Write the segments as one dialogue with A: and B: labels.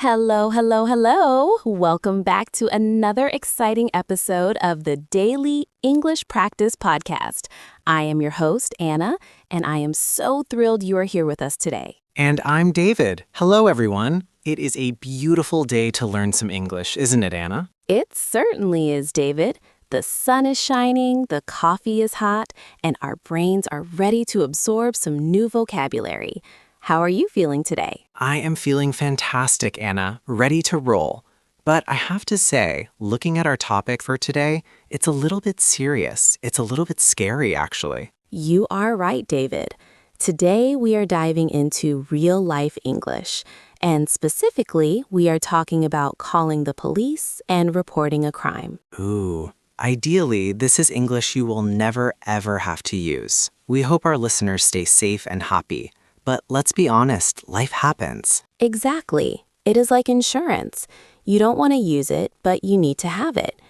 A: Hello, hello, hello. Welcome back to another exciting episode of the Daily English Practice Podcast. I am your host, Anna, and I am so thrilled you are here with us today.
B: And I'm David. Hello, everyone. It is a beautiful day to learn some English, isn't it, Anna?
A: It certainly is, David. The sun is shining, the coffee is hot, and our brains are ready to absorb some new vocabulary. How are you feeling today?
B: I am feeling fantastic, Anna, ready to roll. But I have to say, looking at our topic for today, it's a little bit serious. It's a little bit scary, actually.
A: You are right, David. Today we are diving into real-life English, and specifically, we are talking about calling the police and reporting a crime.
B: Ooh. Ideally, this is English you will never, ever have to use. We hope our listeners stay safe and happy. But let's be honest, life happens.
A: Exactly. It is like insurance. You don't want to use it, but you need to have it.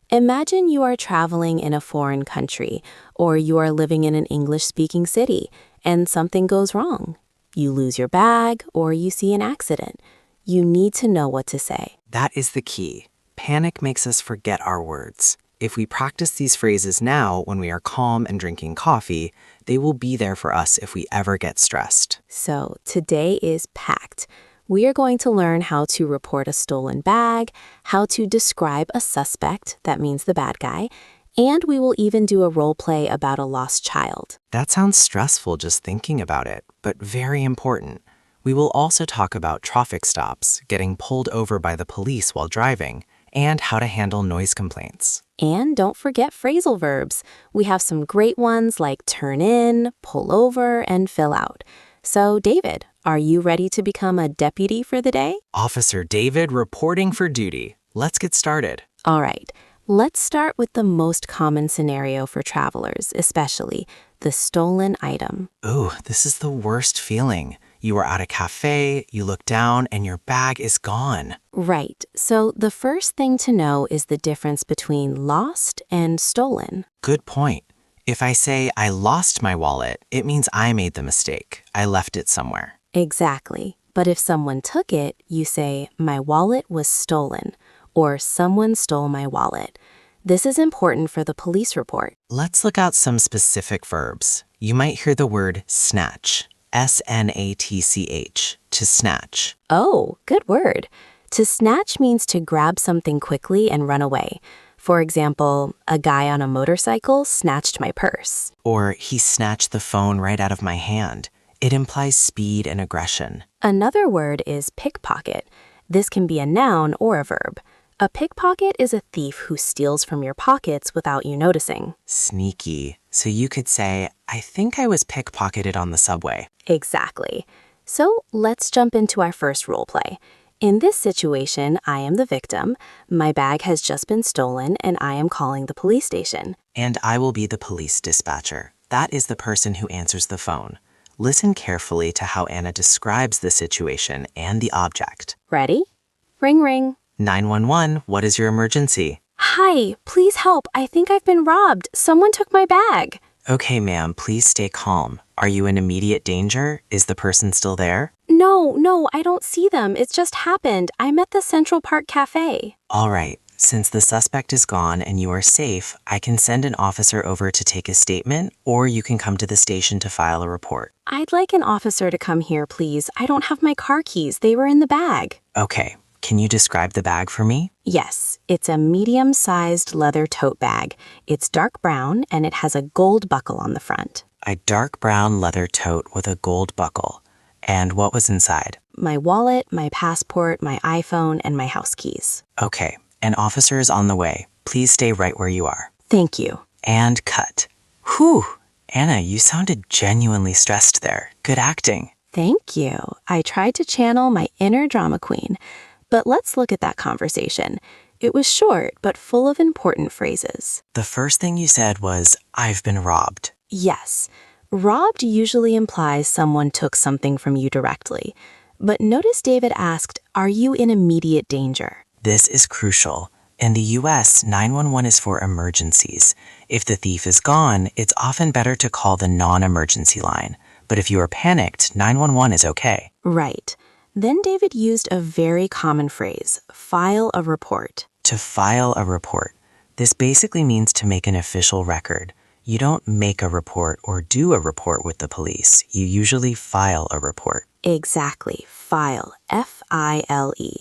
A: Imagine you are traveling in a foreign country, or you are living in an English-speaking city, and something goes wrong. You lose your bag, or you see an accident. You need to know what to say.
B: That is the key. Panic makes us forget our words. If we practice these phrases now when we are calm and drinking coffee, they will be there for us if we ever get stressed.
A: So today is packed. We are going to learn how to report a stolen bag, how to describe a suspect, that means the bad guy, and we will even do a role play about a lost child.
B: That sounds stressful just thinking about it, but very important. We will also talk about traffic stops, getting pulled over by the police while driving, and how to handle noise complaints.
A: And don't forget phrasal verbs. We have some great ones like turn in, pull over, and fill out. So, David, are you ready to become a deputy for the day?
B: Officer David reporting for duty. Let's get started.
A: All right. Let's start with the most common scenario for travelers, especially the stolen item.
B: Ooh, this is the worst feeling. You are at a cafe, you look down, and your bag is gone.
A: Right. So the first thing to know is the difference between lost and stolen.
B: Good point. If I say I lost my wallet, it means I made the mistake. I left it somewhere.
A: Exactly. But if someone took it, you say, my wallet was stolen, or someone stole my wallet. This is important for the police report.
B: Let's look at some specific verbs. You might hear the word snatch. S-N-A-T-C-H, to snatch.
A: Oh, good word. To snatch means to grab something quickly and run away. For example, a guy on a motorcycle snatched my purse.
B: Or he snatched the phone right out of my hand. It implies speed and aggression.
A: Another word is pickpocket. This can be a noun or a verb. A pickpocket is a thief who steals from your pockets without you noticing.
B: Sneaky. So you could say, I think I was pickpocketed on the subway.
A: Exactly. So let's jump into our first role play. In this situation, I am the victim. My bag has just been stolen and I am calling the police station.
B: And I will be the police dispatcher. That is the person who answers the phone. Listen carefully to how Anna describes the situation and the object.
A: Ready? Ring, ring.
B: 911, what is your emergency?
A: Hi, please help. I think I've been robbed. Someone took my bag.
B: Okay, ma'am, please stay calm. Are you in immediate danger? Is the person still there?
A: No, I don't see them. It's just happened. I'm at the Central Park Cafe.
B: All right. Since the suspect is gone and you are safe, I can send an officer over to take a statement, or you can come to the station to file a report.
A: I'd like an officer to come here, please. I don't have my car keys. They were in the bag.
B: Okay. Can you describe the bag for me?
A: Yes, it's a medium-sized leather tote bag. It's dark brown and it has a gold buckle on the front.
B: A dark brown leather tote with a gold buckle. And what was inside?
A: My wallet, my passport, my iPhone, and my house keys.
B: Okay. An officer is on the way. Please stay right where you are.
A: Thank you.
B: And cut. Whew! Anna, you sounded genuinely stressed there. Good acting.
A: Thank you. I tried to channel my inner drama queen. But let's look at that conversation. It was short, but full of important phrases.
B: The first thing you said was, I've been robbed.
A: Yes. Robbed usually implies someone took something from you directly. But notice David asked, are you in immediate danger?
B: This is crucial. In the US, 911 is for emergencies. If the thief is gone, it's often better to call the non-emergency line. But if you are panicked, 911 is okay.
A: Right. Then David used a very common phrase, file a report.
B: To file a report. This basically means to make an official record. You don't make a report or do a report with the police. You usually file a report.
A: Exactly, file, F-I-L-E.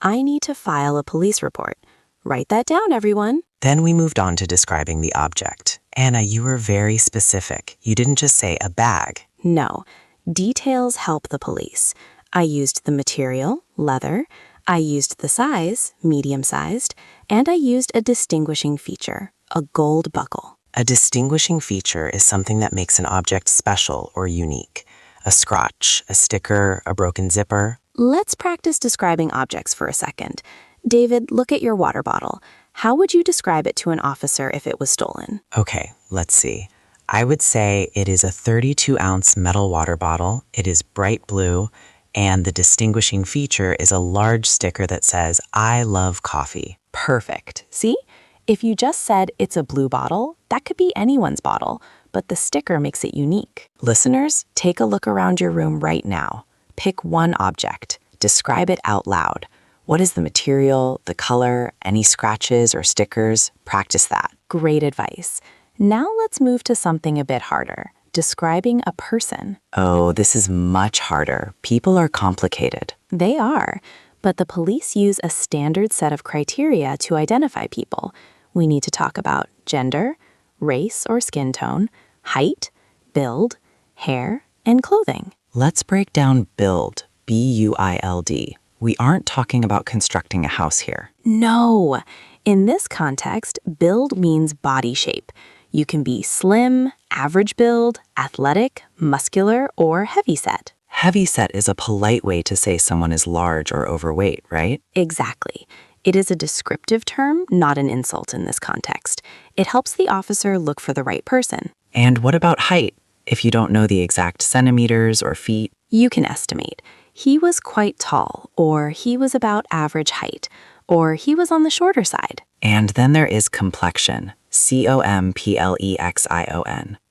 A: I need to file a police report. Write that down, everyone.
B: Then we moved on to describing the object. Anna, you were very specific. You didn't just say a bag.
A: No, details help the police. I used the material, leather. I used the size, medium-sized. And I used a distinguishing feature, a gold buckle.
B: A distinguishing feature is something that makes an object special or unique. A scratch, a sticker, a broken zipper.
A: Let's practice describing objects for a second. David, look at your water bottle. How would you describe it to an officer if it was stolen?
B: Okay, let's see. I would say it is a 32-ounce metal water bottle. It is bright blue, and the distinguishing feature is a large sticker that says, I love coffee.
A: Perfect. See? If you just said it's a blue bottle, that could be anyone's bottle, but the sticker makes it unique. Listeners, take a look around your room right now. Pick one object. Describe it out loud. What is the material, the color, any scratches or stickers? Practice that. Great advice. Now let's move to something a bit harder. Describing a person.
B: Oh, this is much harder. People are complicated.
A: They are, but the police use a standard set of criteria to identify people. We need to talk about gender, race or skin tone, height, build, hair, and clothing.
B: Let's break down build, B-U-I-L-D. We aren't talking about constructing a house here.
A: No. In this context, build means body shape. You can be slim, average build, athletic, muscular, or heavyset.
B: Heavyset is a polite way to say someone is large or overweight, right?
A: Exactly. It is a descriptive term, not an insult in this context. It helps the officer look for the right person.
B: And what about height? If you don't know the exact centimeters or feet,
A: You can estimate. He was quite tall, or he was about average height, or he was on the shorter side.
B: And then there is complexion, C-O-M-P-L-E-X-I-O-N.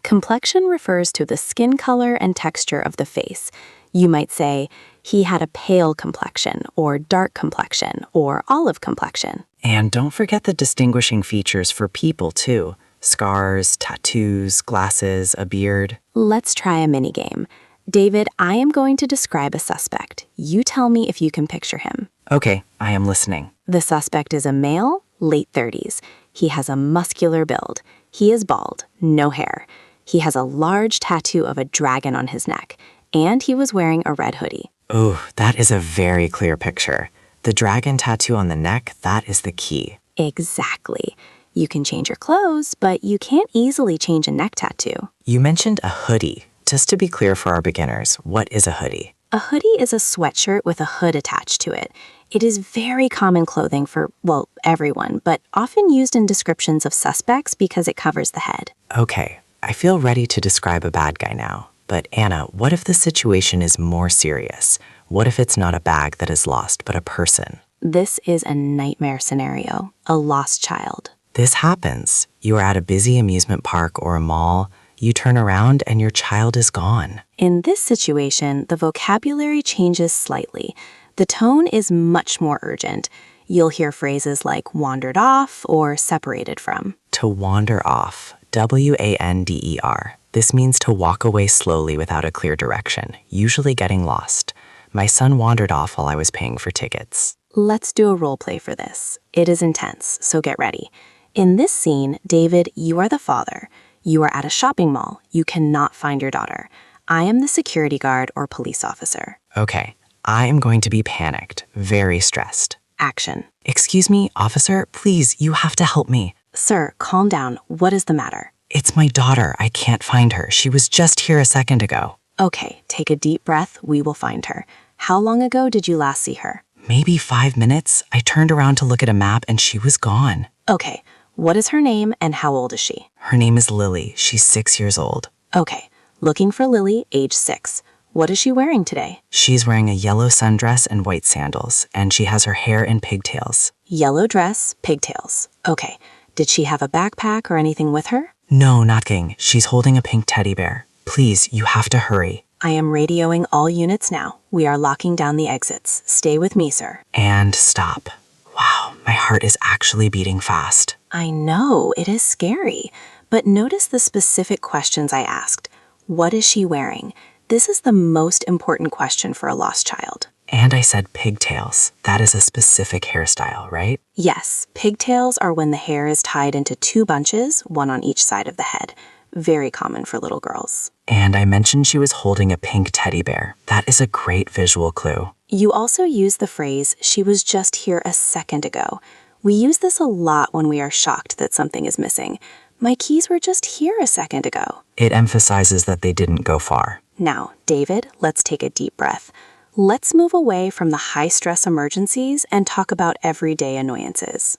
A: Complexion refers to the skin color and texture of the face. You might say, he had a pale complexion, or dark complexion, or olive complexion.
B: And don't forget the distinguishing features for people, too. Scars, tattoos, glasses, a beard.
A: Let's try a mini game. David, I am going to describe a suspect. You tell me if you can picture him.
B: Okay, I am listening.
A: The suspect is a male, late 30s. He has a muscular build. He is bald, no hair. He has a large tattoo of a dragon on his neck, and he was wearing a red hoodie.
B: Ooh, that is a very clear picture. The dragon tattoo on the neck, that is the key.
A: Exactly. You can change your clothes, but you can't easily change a neck tattoo.
B: You mentioned a hoodie. Just to be clear for our beginners, what is a hoodie?
A: A hoodie is a sweatshirt with a hood attached to it. It is very common clothing for, well, everyone, but often used in descriptions of suspects because it covers the head.
B: Okay, I feel ready to describe a bad guy now. But Anna, what if the situation is more serious? What if it's not a bag that is lost, but a person?
A: This is a nightmare scenario, a lost child.
B: This happens. You are at a busy amusement park or a mall. You turn around and your child is gone.
A: In this situation, the vocabulary changes slightly. The tone is much more urgent. You'll hear phrases like wandered off or separated from.
B: To wander off, W-A-N-D-E-R. This means to walk away slowly without a clear direction, usually getting lost. My son wandered off while I was paying for tickets.
A: Let's do a role play for this. It is intense, so get ready. In this scene, David, you are the father. You are at a shopping mall. You cannot find your daughter. I am the security guard or police officer.
B: Okay, I am going to be panicked, very stressed.
A: Action.
B: Excuse me, officer, please, you have to help me.
A: Sir, calm down. What is the matter?
B: It's my daughter. I can't find her. She was just here a second ago.
A: Okay, take a deep breath. We will find her. How long ago did you last see her?
B: Maybe 5 minutes. I turned around to look at a map and she was gone.
A: Okay, what is her name and how old is she?
B: Her name is Lily. She's 6 years old.
A: Okay, looking for Lily, age 6. What is she wearing today?
B: She's wearing a yellow sundress and white sandals, and she has her hair in pigtails.
A: Yellow dress, pigtails. Okay, did she have a backpack or anything with her?
B: No, not King. She's holding a pink teddy bear. Please, you have to hurry.
A: I am radioing all units now. We are locking down the exits. Stay with me, sir.
B: And stop. Wow, my heart is actually beating fast.
A: I know, it is scary. But notice the specific questions I asked. What is she wearing? This is the most important question for a lost child.
B: And I said pigtails. That is a specific hairstyle, right?
A: Yes, pigtails are when the hair is tied into two bunches, one on each side of the head. Very common for little girls.
B: And I mentioned she was holding a pink teddy bear. That is a great visual clue.
A: You also use the phrase, she was just here a second ago. We use this a lot when we are shocked that something is missing. My keys were just here a second ago.
B: It emphasizes that they didn't go far.
A: Now, David, let's take a deep breath. Let's move away from the high-stress emergencies and talk about everyday annoyances.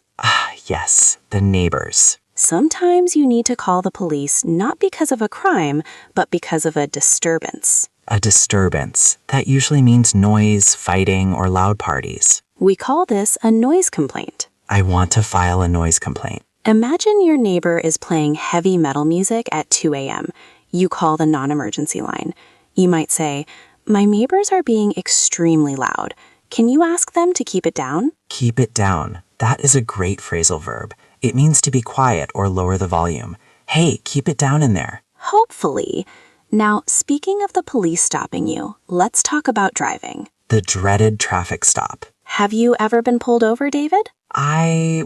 B: Yes, the neighbors.
A: Sometimes you need to call the police not because of a crime, but because of a disturbance.
B: A disturbance. That usually means noise, fighting, or loud parties.
A: We call this a noise complaint.
B: I want to file a noise complaint.
A: Imagine your neighbor is playing heavy metal music at 2 a.m. You call the non-emergency line. You might say, "My neighbors are being extremely loud. Can you ask them to keep it down?"
B: Keep it down. That is a great phrasal verb. It means to be quiet or lower the volume. Hey, keep it down in there.
A: Hopefully. Now, speaking of the police stopping you, let's talk about driving.
B: The dreaded traffic stop.
A: Have you ever been pulled over, David?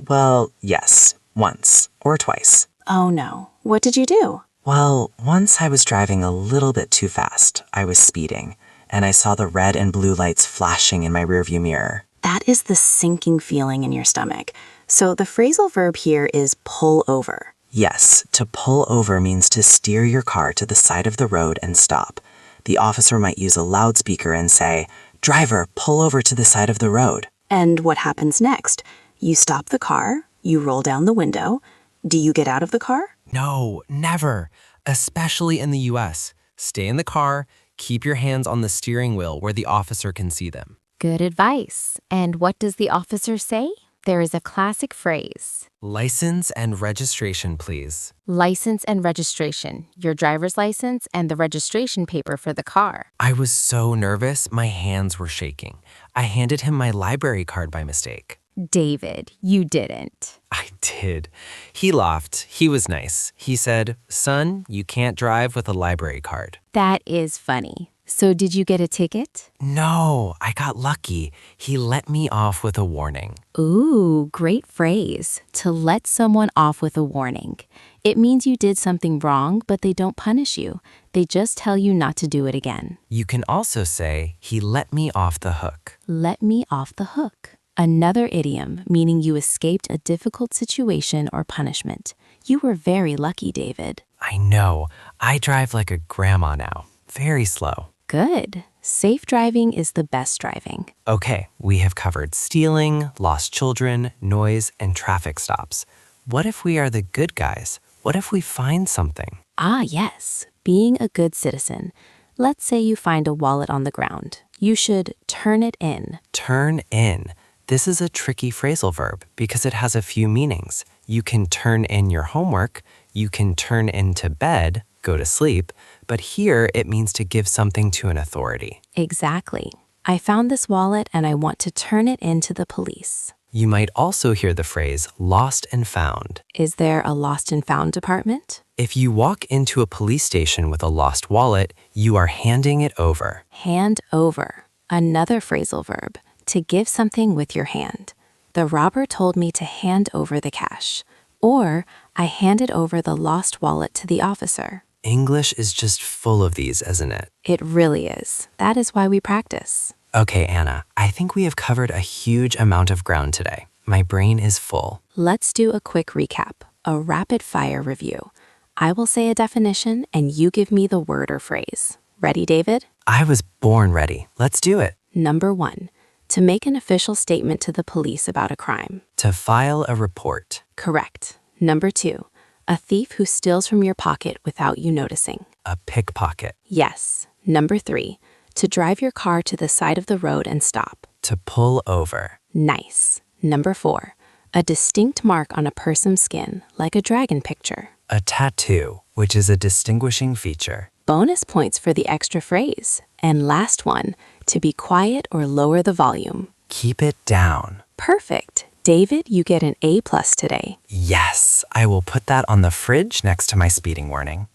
B: Well, yes. Once or twice.
A: Oh no. What did you do?
B: Well, once I was driving a little bit too fast. I was speeding, and I saw the red and blue lights flashing in my rearview mirror.
A: That is the sinking feeling in your stomach. So the phrasal verb here is pull over.
B: Yes, to pull over means to steer your car to the side of the road and stop. The officer might use a loudspeaker and say, "Driver, pull over to the side of the road."
A: And what happens next? You stop the car, you roll down the window. Do you get out of the car?
C: No, never. Especially in the US. Stay in the car, keep your hands on the steering wheel where the officer can see them.
D: Good advice. And what does the officer say? There is a classic phrase.
C: License and registration, please.
D: License and registration. Your driver's license and the registration paper for the car.
C: I was so nervous, my hands were shaking. I handed him my library card by mistake.
D: David, you didn't.
C: I did. He laughed. He was nice. He said, "Son, you can't drive with a library card."
D: That is funny. So did you get a ticket?
C: No, I got lucky. He let me off with a warning.
D: Ooh, great phrase. To let someone off with a warning. It means you did something wrong, but they don't punish you. They just tell you not to do it again.
C: You can also say, "He let me off the hook."
D: Let me off the hook. Another idiom, meaning you escaped a difficult situation or punishment. You were very lucky, David.
C: I know. I drive like a grandma now. Very slow.
D: Good. Safe driving is the best driving.
C: Okay, we have covered stealing, lost children, noise, and traffic stops. What if we are the good guys? What if we find something?
D: Ah, yes. Being a good citizen. Let's say you find a wallet on the ground. You should turn it in.
C: Turn in. This is a tricky phrasal verb because it has a few meanings. You can turn in your homework, you can turn into bed, go to sleep, but here it means to give something to an authority.
D: Exactly. I found this wallet and I want to turn it in to the police.
C: You might also hear the phrase lost and found.
D: Is there a lost and found department?
C: If you walk into a police station with a lost wallet, you are handing it over.
D: Hand over. Another phrasal verb. To give something with your hand. The robber told me to hand over the cash. Or, I handed over the lost wallet to the officer.
C: English is just full of these, isn't it?
D: It really is. That is why we practice.
C: Okay, Anna, I think we have covered a huge amount of ground today. My brain is full.
D: Let's do a quick recap, a rapid-fire review. I will say a definition and you give me the word or phrase. Ready, David?
C: I was born ready. Let's do it.
D: Number 1. To make an official statement to the police about a crime.
C: To file a report.
D: Correct. Number 2. A thief who steals from your pocket without you noticing.
C: A pickpocket.
D: Yes. Number 3. To drive your car to the side of the road and stop.
C: To pull over.
D: Nice. Number 4. A distinct mark on a person's skin, like a dragon picture.
C: A tattoo, which is a distinguishing feature.
A: bonus points for the extra phrase. And last one, to be quiet or lower the volume.
C: Keep it down.
A: Perfect. David, you get an A+ today.
C: Yes, I will put that on the fridge next to my speeding warning.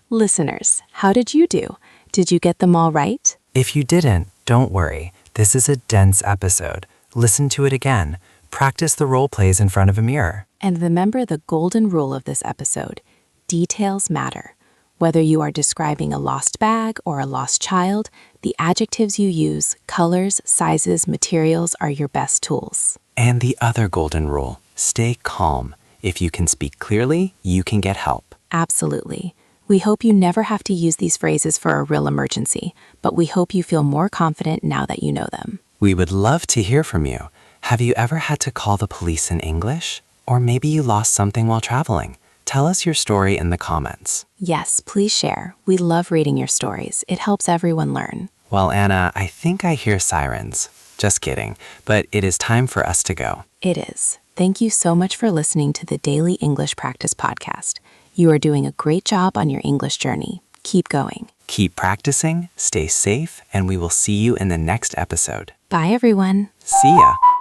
A: Listeners, how did you do? Did you get them all right?
C: If you didn't, don't worry. This is a dense episode. Listen to it again. Practice the role plays in front of a mirror.
A: And remember the golden rule of this episode. Details matter. Whether you are describing a lost bag or a lost child, the adjectives you use, colors, sizes, materials are your best tools.
C: And the other golden rule, stay calm. If you can speak clearly, you can get help.
A: Absolutely. We hope you never have to use these phrases for a real emergency, but we hope you feel more confident now that you know them.
C: We would love to hear from you. Have you ever had to call the police in English? Or maybe you lost something while traveling? Tell us your story in the comments.
A: Yes, please share. We love reading your stories. It helps everyone learn.
C: Well, Anna, I think I hear sirens. Just kidding, but it is time for us to go.
A: It is. Thank you so much for listening to the Daily English Practice Podcast. You are doing a great job on your English journey. Keep going.
C: Keep practicing, stay safe, and we will see you in the next episode.
A: Bye, everyone.
C: See ya!